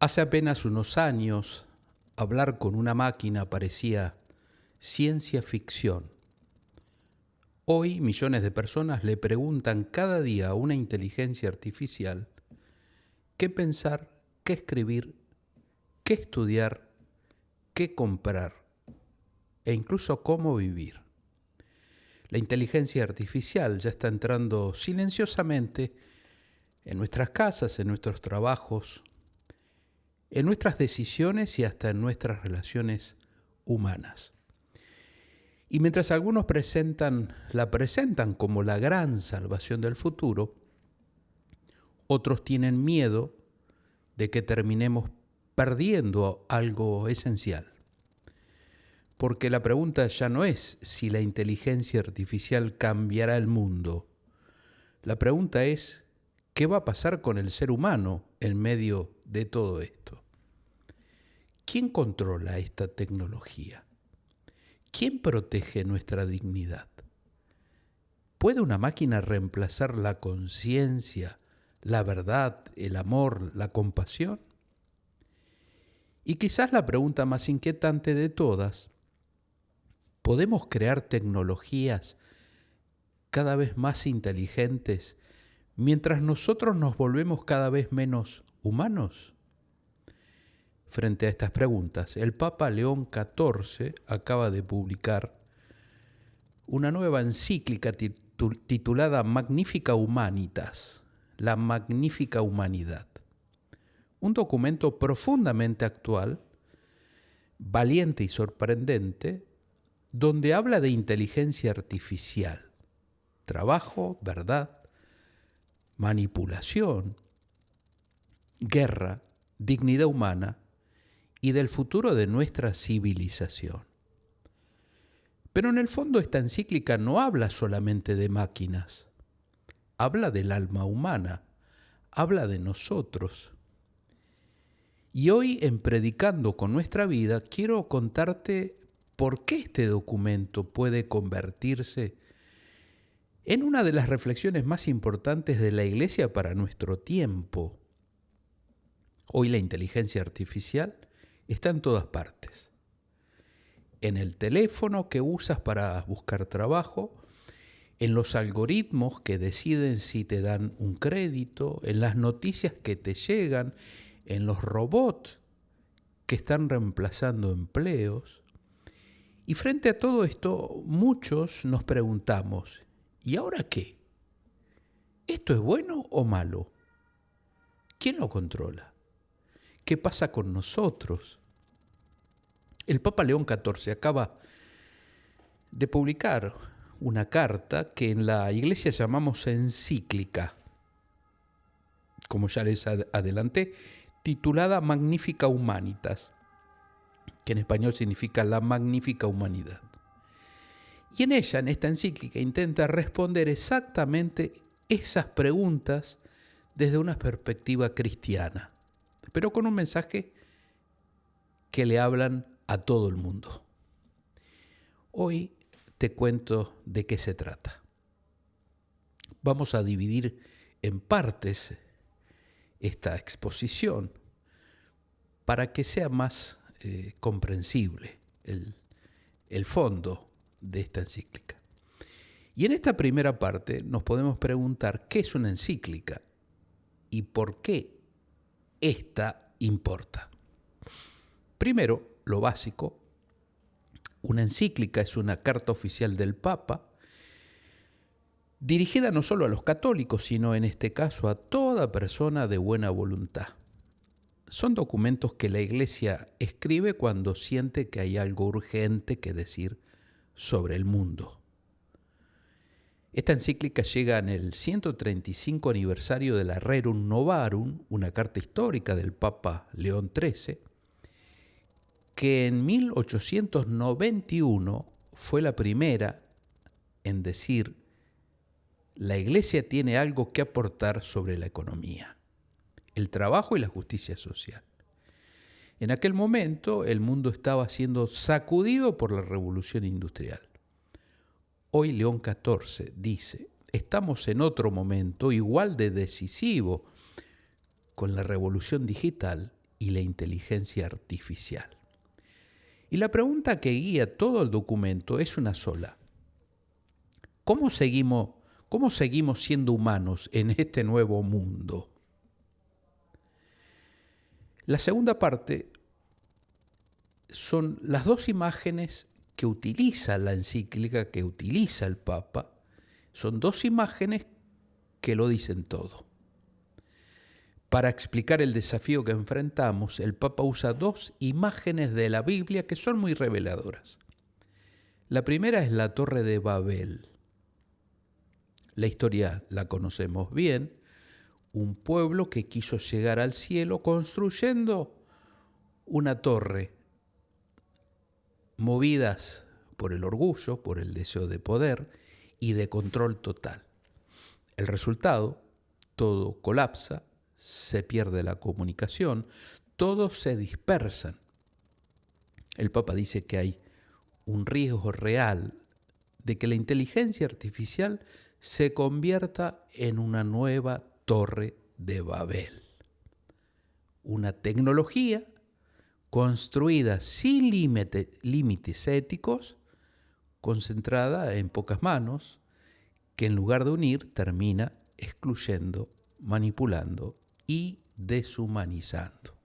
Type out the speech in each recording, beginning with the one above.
Hace apenas unos años, hablar con una máquina parecía ciencia ficción. Hoy millones de personas le preguntan cada día a una inteligencia artificial qué pensar, qué escribir, qué estudiar, qué comprar e incluso cómo vivir. La inteligencia artificial ya está entrando silenciosamente en nuestras casas, en nuestros trabajos, en nuestras decisiones y hasta en nuestras relaciones humanas. Y mientras algunos la presentan como la gran salvación del futuro, otros tienen miedo de que terminemos perdiendo algo esencial. Porque la pregunta ya no es si la inteligencia artificial cambiará el mundo. La pregunta es, ¿qué va a pasar con el ser humano en medio de todo esto? ¿Quién controla esta tecnología? ¿Quién protege nuestra dignidad? ¿Puede una máquina reemplazar la conciencia, la verdad, el amor, la compasión? Y quizás la pregunta más inquietante de todas, ¿podemos crear tecnologías cada vez más inteligentes mientras nosotros nos volvemos cada vez menos humanos? Frente a estas preguntas, el Papa León XIV acaba de publicar una nueva encíclica titulada Magnifica Humanitas, la magnífica humanidad. Un documento profundamente actual, valiente y sorprendente, donde habla de inteligencia artificial, trabajo, verdad, manipulación, guerra, dignidad humana y del futuro de nuestra civilización. Pero en el fondo esta encíclica no habla solamente de máquinas, habla del alma humana, habla de nosotros. Y hoy en Predicando con nuestra vida quiero contarte por qué este documento puede convertirse en una de las reflexiones más importantes de la Iglesia para nuestro tiempo. Hoy la inteligencia artificial está en todas partes. En el teléfono que usas para buscar trabajo, en los algoritmos que deciden si te dan un crédito, en las noticias que te llegan, en los robots que están reemplazando empleos. Y frente a todo esto, muchos nos preguntamos, ¿y ahora qué? ¿Esto es bueno o malo? ¿Quién lo controla? ¿Qué pasa con nosotros? El Papa León XIV acaba de publicar una carta que en la Iglesia llamamos encíclica, como ya les adelanté, titulada Magnifica Humanitas, que en español significa la magnífica humanidad. Y en ella, en esta encíclica, intenta responder exactamente esas preguntas desde una perspectiva cristiana, pero con un mensaje que le hablan a todo el mundo. Hoy te cuento de qué se trata. Vamos a dividir en partes esta exposición para que sea más comprensible el fondo de esta encíclica. Y en esta primera parte nos podemos preguntar qué es una encíclica y por qué esta importa. Primero, lo básico, una encíclica es una carta oficial del Papa dirigida no solo a los católicos, sino en este caso a toda persona de buena voluntad. Son documentos que la Iglesia escribe cuando siente que hay algo urgente que decir sobre el mundo. Esta encíclica llega en el 135 aniversario de la Rerum Novarum, una carta histórica del Papa León XIII, que en 1891 fue la primera en decir: la Iglesia tiene algo que aportar sobre la economía, el trabajo y la justicia social. En aquel momento el mundo estaba siendo sacudido por la revolución industrial. Hoy León XIV dice, estamos en otro momento igual de decisivo con la revolución digital y la inteligencia artificial. Y la pregunta que guía todo el documento es una sola. ¿Cómo seguimos siendo humanos en este nuevo mundo? La segunda parte son las dos imágenes que utiliza la encíclica, que utiliza el Papa. Son dos imágenes que lo dicen todo. Para explicar el desafío que enfrentamos, el Papa usa dos imágenes de la Biblia que son muy reveladoras. La primera es la Torre de Babel. La historia la conocemos bien. Un pueblo que quiso llegar al cielo construyendo una torre, movidas por el orgullo, por el deseo de poder y de control total. El resultado, todo colapsa, se pierde la comunicación, todos se dispersan. El Papa dice que hay un riesgo real de que la inteligencia artificial se convierta en una nueva Torre de Babel. Una tecnología construida sin límites éticos, concentrada en pocas manos, que en lugar de unir termina excluyendo, manipulando y deshumanizando.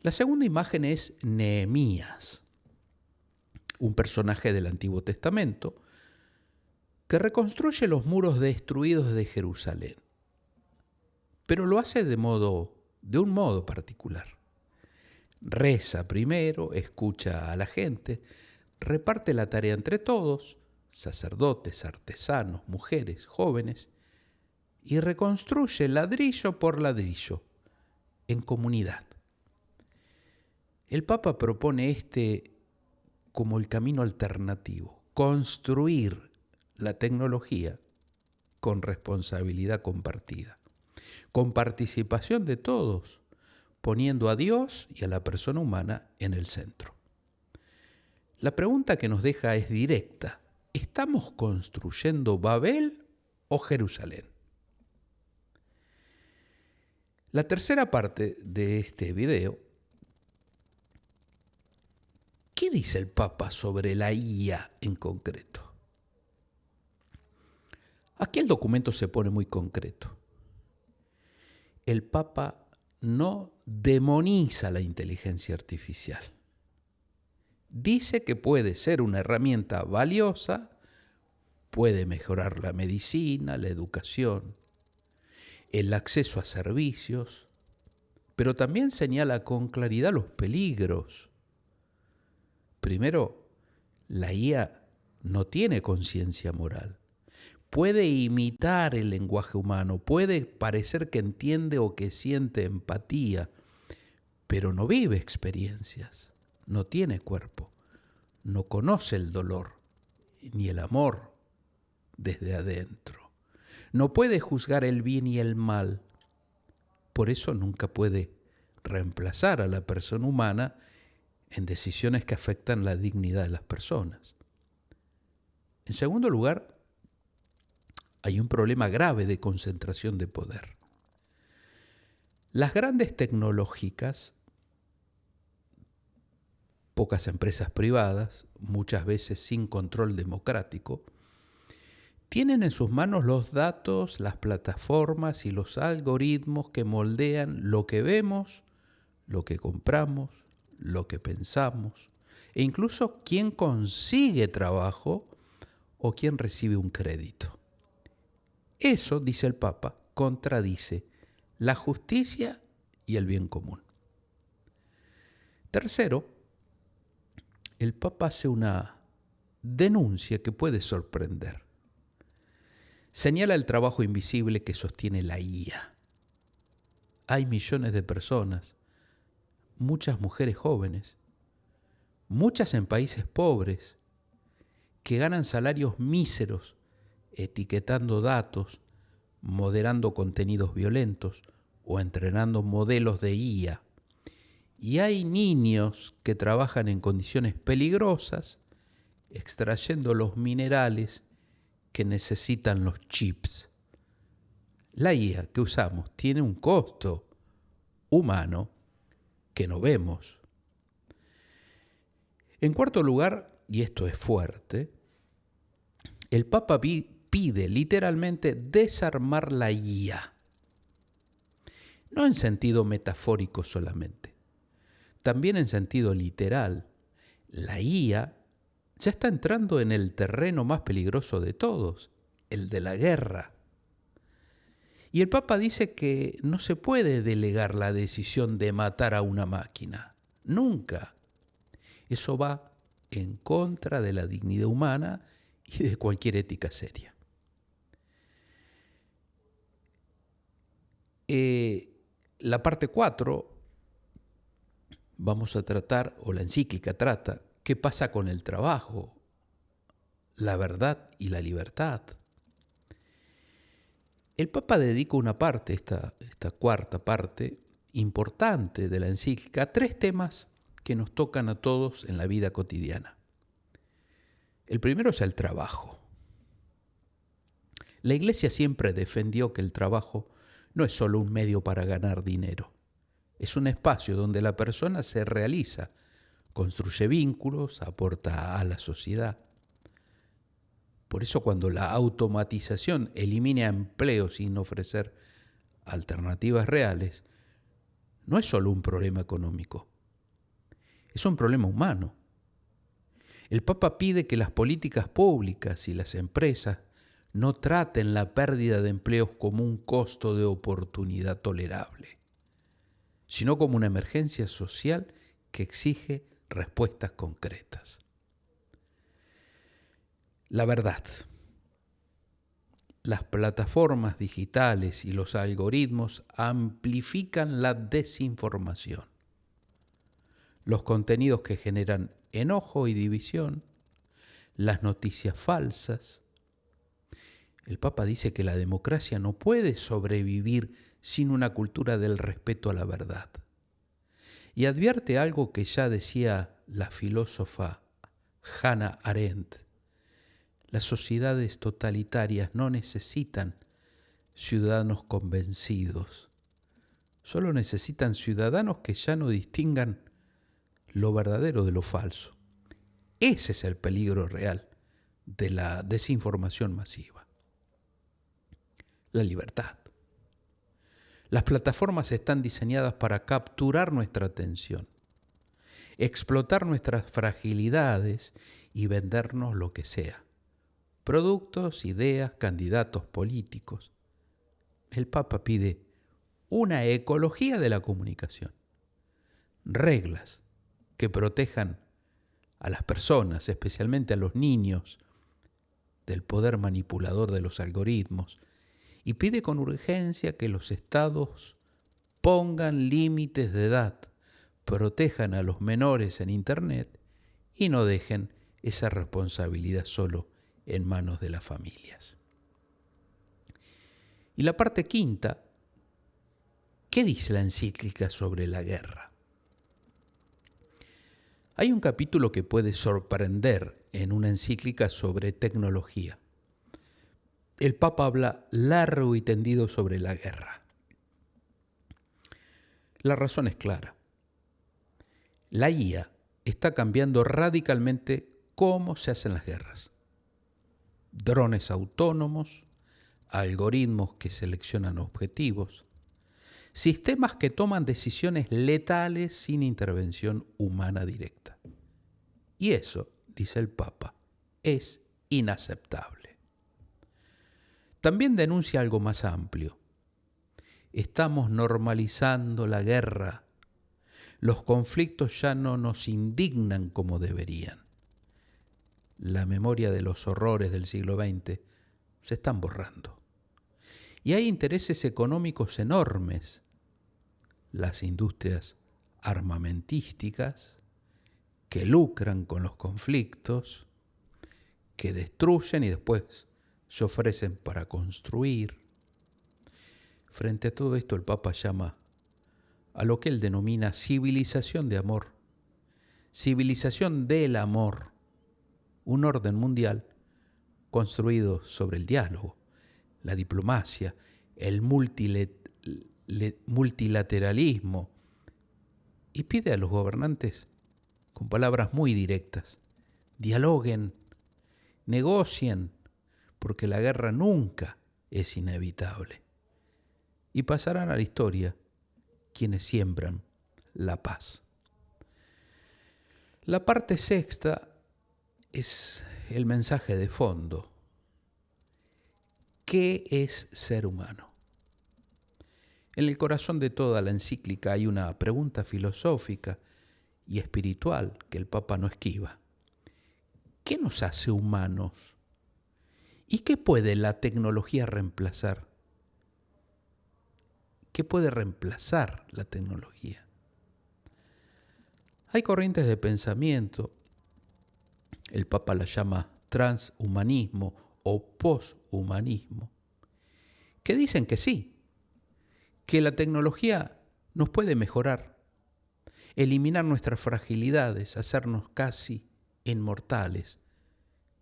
La segunda imagen es Nehemías, un personaje del Antiguo Testamento que reconstruye los muros destruidos de Jerusalén, pero lo hace de un modo particular. Reza primero, escucha a la gente, reparte la tarea entre todos, sacerdotes, artesanos, mujeres, jóvenes, y reconstruye ladrillo por ladrillo, en comunidad. El Papa propone como el camino alternativo, construir la tecnología con responsabilidad compartida, con participación de todos, poniendo a Dios y a la persona humana en el centro. La pregunta que nos deja es directa. ¿Estamos construyendo Babel o Jerusalén? La tercera parte de este video, ¿qué dice el Papa sobre la IA en concreto? Aquí el documento se pone muy concreto. El Papa no demoniza la inteligencia artificial. Dice que puede ser una herramienta valiosa, puede mejorar la medicina, la educación, el acceso a servicios, pero también señala con claridad los peligros. Primero, la IA no tiene conciencia moral. Puede imitar el lenguaje humano, puede parecer que entiende o que siente empatía, pero no vive experiencias, no tiene cuerpo, no conoce el dolor ni el amor desde adentro. No puede juzgar el bien y el mal, por eso nunca puede reemplazar a la persona humana en decisiones que afectan la dignidad de las personas. En segundo lugar, hay un problema grave de concentración de poder. Las grandes tecnológicas, pocas empresas privadas, muchas veces sin control democrático, tienen en sus manos los datos, las plataformas y los algoritmos que moldean lo que vemos, lo que compramos, lo que pensamos, e incluso quién consigue trabajo o quién recibe un crédito. Eso, dice el Papa, contradice la justicia y el bien común. Tercero, el Papa hace una denuncia que puede sorprender. Señala el trabajo invisible que sostiene la IA. Hay millones de personas, muchas mujeres jóvenes, muchas en países pobres, que ganan salarios míseros etiquetando datos, moderando contenidos violentos o entrenando modelos de IA. Y hay niños que trabajan en condiciones peligrosas, extrayendo los minerales que necesitan los chips. La IA que usamos tiene un costo, humano que no vemos. En cuarto lugar, y esto es fuerte, el Papa pide literalmente desarmar la IA. No en sentido metafórico solamente, también en sentido literal. La IA ya está entrando en el terreno más peligroso de todos, el de la guerra. Y el Papa dice que no se puede delegar la decisión de matar a una máquina. Nunca. Eso va en contra de la dignidad humana y de cualquier ética seria. La parte 4 vamos a tratar, o la encíclica trata, qué pasa con el trabajo, la verdad y la libertad. El Papa dedica una parte, esta cuarta parte importante de la encíclica, a 3 temas que nos tocan a todos en la vida cotidiana. El primero es el trabajo. La Iglesia siempre defendió que el trabajo no es solo un medio para ganar dinero. Es un espacio donde la persona se realiza, construye vínculos, aporta a la sociedad. Por eso cuando la automatización elimina empleos sin ofrecer alternativas reales, no es solo un problema económico, es un problema humano. El Papa pide que las políticas públicas y las empresas no traten la pérdida de empleos como un costo de oportunidad tolerable, sino como una emergencia social que exige respuestas concretas. La verdad. Las plataformas digitales y los algoritmos amplifican la desinformación. Los contenidos que generan enojo y división, las noticias falsas. El Papa dice que la democracia no puede sobrevivir sin una cultura del respeto a la verdad. Y advierte algo que ya decía la filósofa Hannah Arendt. Las sociedades totalitarias no necesitan ciudadanos convencidos, solo necesitan ciudadanos que ya no distingan lo verdadero de lo falso. Ese es el peligro real de la desinformación masiva. La libertad. Las plataformas están diseñadas para capturar nuestra atención, explotar nuestras fragilidades y vendernos lo que sea. Productos, ideas, candidatos políticos. El Papa pide una ecología de la comunicación, reglas que protejan a las personas, especialmente a los niños, del poder manipulador de los algoritmos, y pide con urgencia que los estados pongan límites de edad, protejan a los menores en Internet y no dejen esa responsabilidad solo en manos de las familias. Y la parte quinta, ¿qué dice la encíclica sobre la guerra? Hay un capítulo que puede sorprender en una encíclica sobre tecnología. El Papa habla largo y tendido sobre la guerra. La razón es clara. La IA está cambiando radicalmente cómo se hacen las guerras. Drones autónomos, algoritmos que seleccionan objetivos, sistemas que toman decisiones letales sin intervención humana directa. Y eso, dice el Papa, es inaceptable. También denuncia algo más amplio. Estamos normalizando la guerra. Los conflictos ya no nos indignan como deberían. La memoria de los horrores del siglo XX se están borrando. Y hay intereses económicos enormes. Las industrias armamentísticas que lucran con los conflictos, que destruyen y después se ofrecen para construir. Frente a todo esto, el Papa llama a lo que él denomina civilización de amor, civilización del amor, un orden mundial construido sobre el diálogo, la diplomacia, el multilateralismo y pide a los gobernantes, con palabras muy directas, dialoguen, negocien, porque la guerra nunca es inevitable. Y pasarán a la historia quienes siembran la paz. La parte sexta es el mensaje de fondo. ¿Qué es ser humano? En el corazón de toda la encíclica hay una pregunta filosófica y espiritual que el Papa no esquiva. ¿Qué nos hace humanos? ¿Y qué puede la tecnología reemplazar? ¿Qué puede reemplazar la tecnología? Hay corrientes de pensamiento, el Papa la llama transhumanismo o poshumanismo, que dicen que sí, que la tecnología nos puede mejorar, eliminar nuestras fragilidades, hacernos casi inmortales,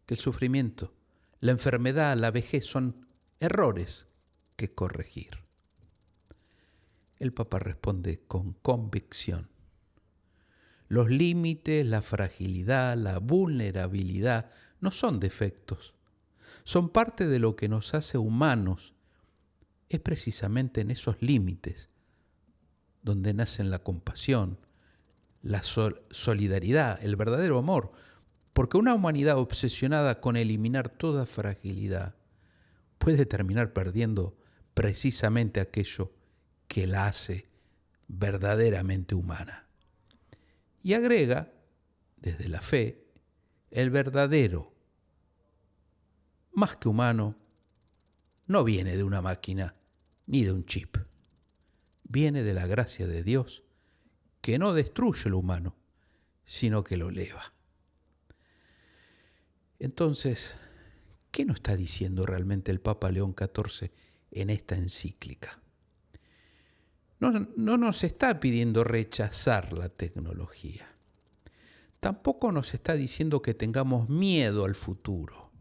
que el sufrimiento, la enfermedad, la vejez son errores que corregir. El Papa responde con convicción. Los límites, la fragilidad, la vulnerabilidad no son defectos, son parte de lo que nos hace humanos. Es precisamente en esos límites donde nacen la compasión, la solidaridad, el verdadero amor, porque una humanidad obsesionada con eliminar toda fragilidad puede terminar perdiendo precisamente aquello que la hace verdaderamente humana. Y agrega, desde la fe, el verdadero, más que humano, no viene de una máquina ni de un chip. Viene de la gracia de Dios, que no destruye lo humano, sino que lo eleva. Entonces, ¿qué nos está diciendo realmente el Papa León XIV en esta encíclica? No nos está pidiendo rechazar la tecnología. Tampoco nos está diciendo que tengamos miedo al futuro.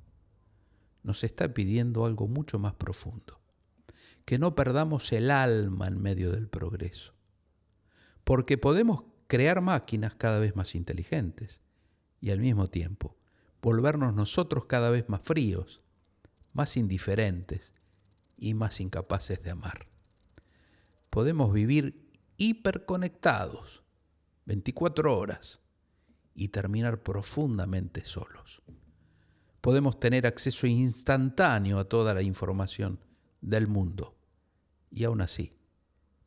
Nos está pidiendo algo mucho más profundo. Que no perdamos el alma en medio del progreso. Porque podemos crear máquinas cada vez más inteligentes y al mismo tiempo volvernos nosotros cada vez más fríos, más indiferentes y más incapaces de amar. Podemos vivir hiperconectados 24 horas y terminar profundamente solos. Podemos tener acceso instantáneo a toda la información del mundo y aún así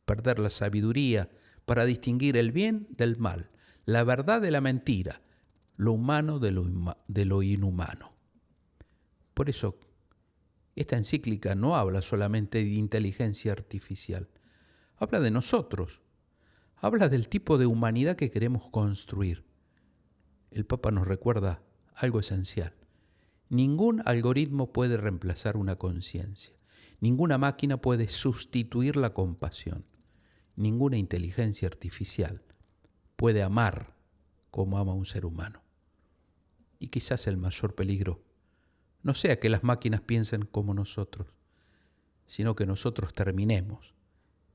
perder la sabiduría para distinguir el bien del mal, la verdad de la mentira, lo humano de lo inhumano. Por eso, esta encíclica no habla solamente de inteligencia artificial, habla de nosotros, habla del tipo de humanidad que queremos construir. El Papa nos recuerda algo esencial. Ningún algoritmo puede reemplazar una conciencia. Ninguna máquina puede sustituir la compasión. Ninguna inteligencia artificial puede amar como ama un ser humano. Y quizás el mayor peligro no sea que las máquinas piensen como nosotros, sino que nosotros terminemos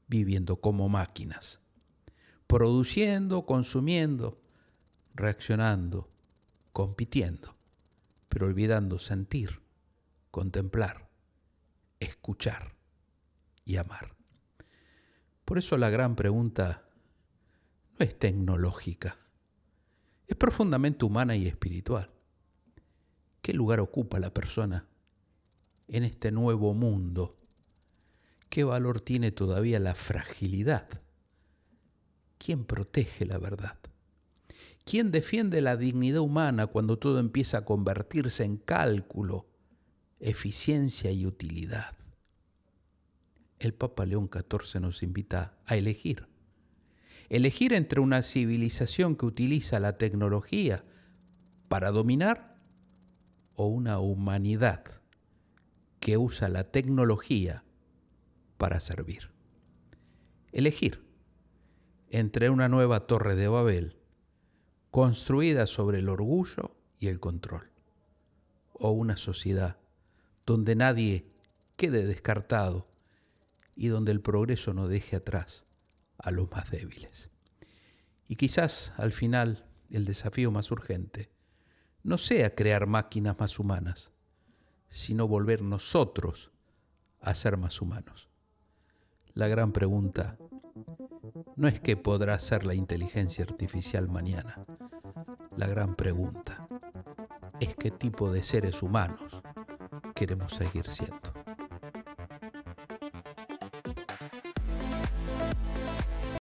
viviendo como máquinas, produciendo, consumiendo, reaccionando, compitiendo, pero olvidando sentir, contemplar, escuchar y amar. Por eso la gran pregunta no es tecnológica, es profundamente humana y espiritual. ¿Qué lugar ocupa la persona en este nuevo mundo? ¿Qué valor tiene todavía la fragilidad? ¿Quién protege la verdad? ¿Quién defiende la dignidad humana cuando todo empieza a convertirse en cálculo, eficiencia y utilidad? El Papa León XIV nos invita a elegir. Elegir entre una civilización que utiliza la tecnología para dominar o una humanidad que usa la tecnología para servir. Elegir entre una nueva torre de Babel construida sobre el orgullo y el control, o una sociedad donde nadie quede descartado y donde el progreso no deje atrás a los más débiles. Y quizás al final el desafío más urgente no sea crear máquinas más humanas, sino volver nosotros a ser más humanos. La gran pregunta no es qué podrá hacer la inteligencia artificial mañana. La gran pregunta es qué tipo de seres humanos queremos seguir siendo.